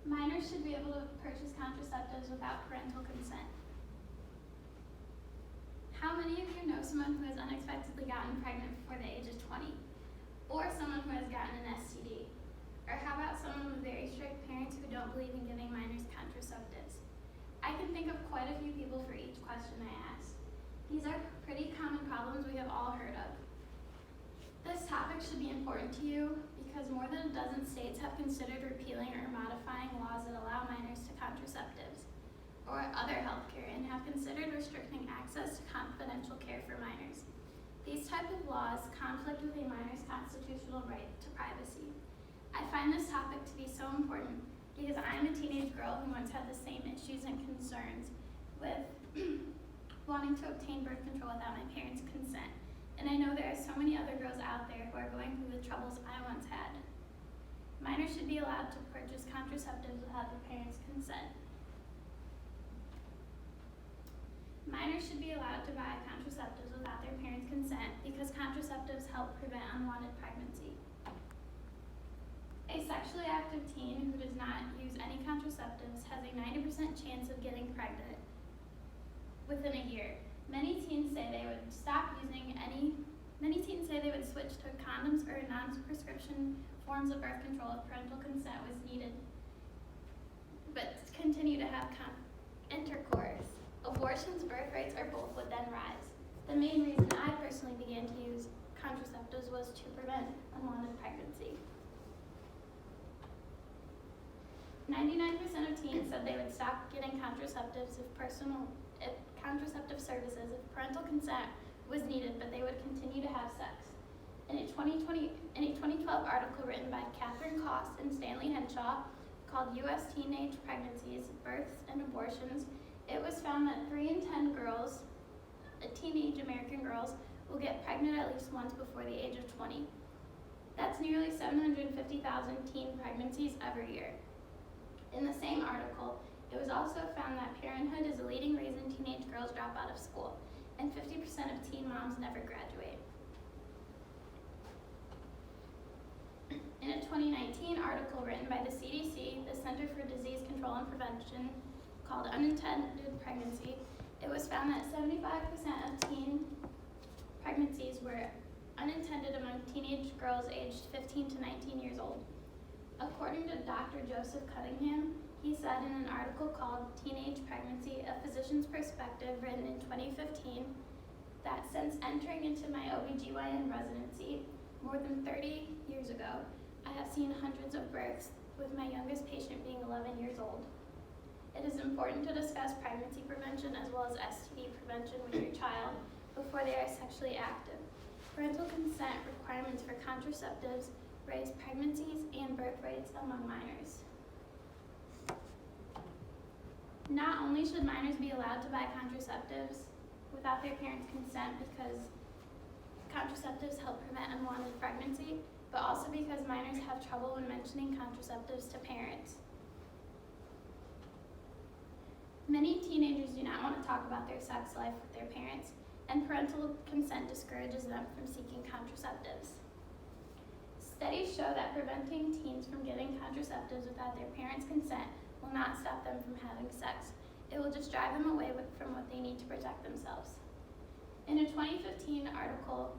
Minors should be able to purchase contraceptives without parental consent. How many of you know someone who has unexpectedly gotten pregnant before the age of 20? Or someone who has gotten an STD? Or how about someone with very strict parents who don't believe in giving minors contraceptives? I can think of quite a few people for each question I asked. These are pretty common problems we have all heard of. This topic should be important to you because more than a dozen states have considered repealing or modifying laws that allow minors to contraceptives or other health care and have considered restricting access to confidential care for minors. These type of laws conflict with a minor's constitutional right to privacy. I find this topic to be so important because I am a teenage girl who once had the same issues and concerns with wanting to obtain birth control without my parents' consent. And I know there are so many other girls out there who are going through the troubles I once had. Minors should be allowed to purchase contraceptives without their parents' consent. Minors should be allowed to buy contraceptives without their parents' consent because contraceptives help prevent unwanted pregnancy. A sexually active teen who does not use any contraceptives has a 90% chance of getting pregnant within a year. Many teens say they would switch to condoms or non-prescription forms of birth control if parental consent was needed, but continue to have intercourse. Abortions, birth rates, or both would then rise. The main reason I personally began to use contraceptives was to prevent unwanted pregnancy. 99% of teens said they would stop getting contraceptives if contraceptive services if parental consent was needed, but they would continue to have sex. In a 2012 article written by Catherine Koss and Stanley Henshaw called U.S. Teenage Pregnancies, Births, and Abortions, it was found that 3 in 10 girls, teenage American girls, will get pregnant at least once before the age of 20. That's nearly 750,000 teen pregnancies every year. In the same article, it was also found that parenthood is a leading reason teenage girls drop out of school, and 50% of teen moms never graduate. In a 2019 article written by the CDC, the Center for Disease Control and Prevention, called Unintended Pregnancy, it was found that 75% of teen pregnancies were unintended among teenage girls aged 15 to 19 years old. According to Dr. Joseph Cunningham, he said in an article called Teenage Pregnancy, A Physician's Perspective, written in 2015, that since entering into my OBGYN residency more than 30 years ago, I have seen hundreds of births, with my youngest patient being 11 years old. It is important to discuss pregnancy prevention as well as STD prevention with your child before they are sexually active. Parental consent requirements for contraceptives raise pregnancies and birth rates among minors. Not only should minors be allowed to buy contraceptives without their parents' consent because contraceptives help prevent unwanted pregnancy, but also because minors have trouble when mentioning contraceptives to parents. Many teenagers do not want to talk about their sex life with their parents, and parental consent discourages them from seeking contraceptives. Studies show that preventing teens from getting contraceptives without their parents' consent will not stop them from having sex. It will just drive them away from what they need to protect themselves. In a 2015 article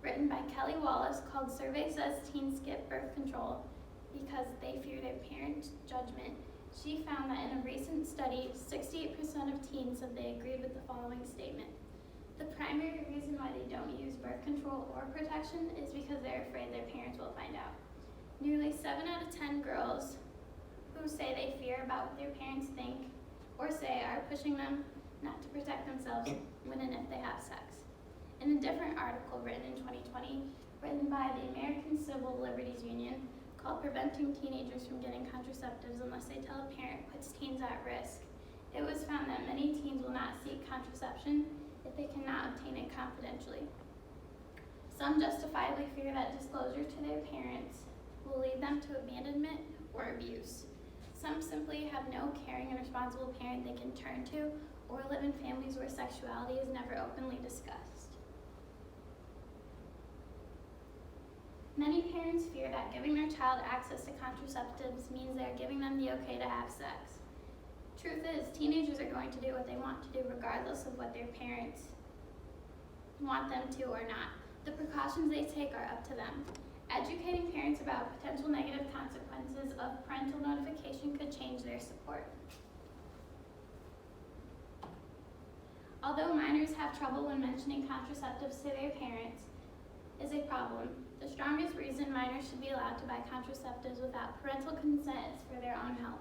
written by Kelly Wallace called Survey Says Teens Skip Birth Control Because They Fear Their Parents' Judgment, she found that in a recent study, 68% of teens said they agreed with the following statement. The primary reason why they don't use birth control or protection is because they're afraid their parents will find out. Nearly 7 out of 10 girls who say they fear about what their parents think or say are pushing them not to protect themselves when and if they have sex. In a different article written in 2020, written by the American Civil Liberties Union, called Preventing Teenagers from Getting Contraceptives Unless They Tell a Parent Puts Teens at Risk, it was found that many teens will not seek contraception if they cannot obtain it confidentially. Some justifiably fear that disclosure to their parents will lead them to abandonment or abuse. Some simply have no caring and responsible parent they can turn to, or live in families where sexuality is never openly discussed. Many parents fear that giving their child access to contraceptives means they're giving them the okay to have sex. Truth is, teenagers are going to do what they want to do regardless of what their parents want them to or not. The precautions they take are up to them. Educating parents about potential negative consequences of parental notification could change their support. Although minors have trouble when mentioning contraceptives to their parents is a problem, the strongest reason minors should be allowed to buy contraceptives without parental consent is for their own health.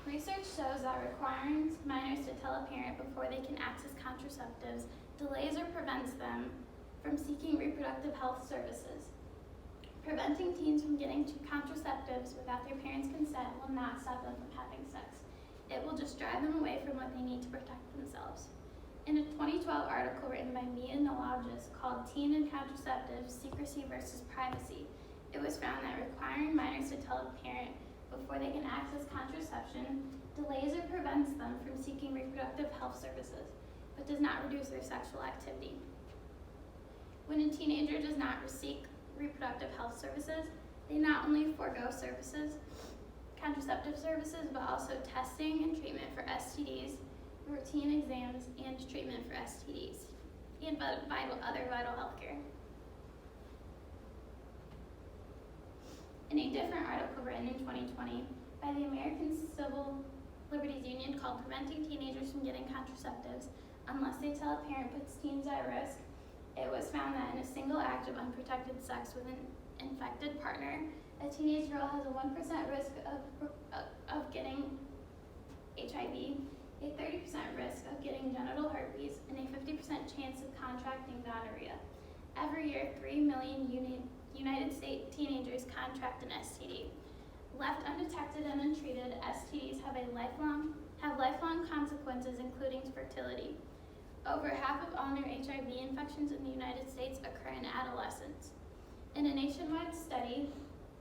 Research shows that requiring minors to tell a parent before they can access contraceptives delays or prevents them from seeking reproductive health services. Preventing teens from getting contraceptives without their parents' consent will not stop them from having sex. It will just drive them away from what they need to protect themselves. In a 2012 article written by meteorologists called Teen and Contraceptives, Secrecy versus Privacy, it was found that requiring minors to tell a parent before they can access contraception delays or prevents them from seeking reproductive health services, but does not reduce their sexual activity. When a teenager does not seek reproductive health services, they not only forego services, contraceptive services, but also testing and treatment for STDs, routine exams, and treatment for STDs, and other vital health care. In a different article written in 2020 by the American Civil Liberties Union called Preventing Teenagers from Getting Contraceptives Unless They Tell a Parent Puts Teens at Risk, it was found that in a single act of unprotected sex with an infected partner, a teenage girl has a 1% risk of getting HIV, a 30% risk of getting genital herpes, and a 50% chance of contracting gonorrhea. Every year, 3 million United States teenagers contract an STD. Left undetected and untreated, STDs have lifelong consequences, including fertility. Over half of all new HIV infections in the United States occur in adolescence. In a nationwide study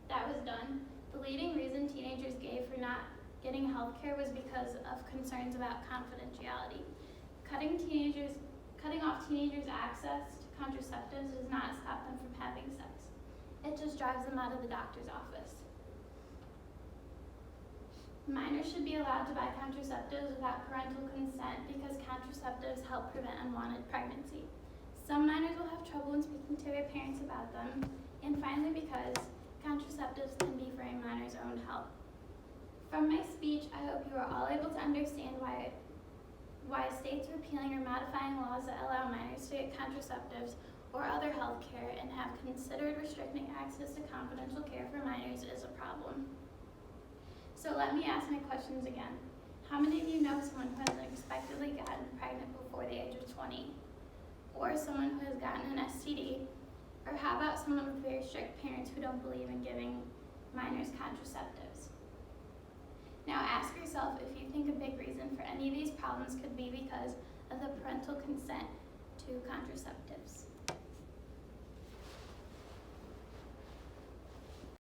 that was done, the leading reason teenagers gave for not getting health care was because of concerns about confidentiality. Cutting off teenagers' access to contraceptives does not stop them from having sex. It just drives them out of the doctor's office. Minors should be allowed to buy contraceptives without parental consent because contraceptives help prevent unwanted pregnancy. Some minors will have trouble in speaking to their parents about them, and finally because contraceptives can be for a minor's own health. From my speech, I hope you are all able to understand why states repealing or modifying laws that allow minors to get contraceptives or other health care and have considered restricting access to confidential care for minors is a problem. So let me ask my questions again. How many of you know someone who has unexpectedly gotten pregnant before the age of 20? Or someone who has gotten an STD? Or how about someone with very strict parents who don't believe in giving minors contraceptives? Now ask yourself if you think a big reason for any of these problems could be because of the parental consent to contraceptives.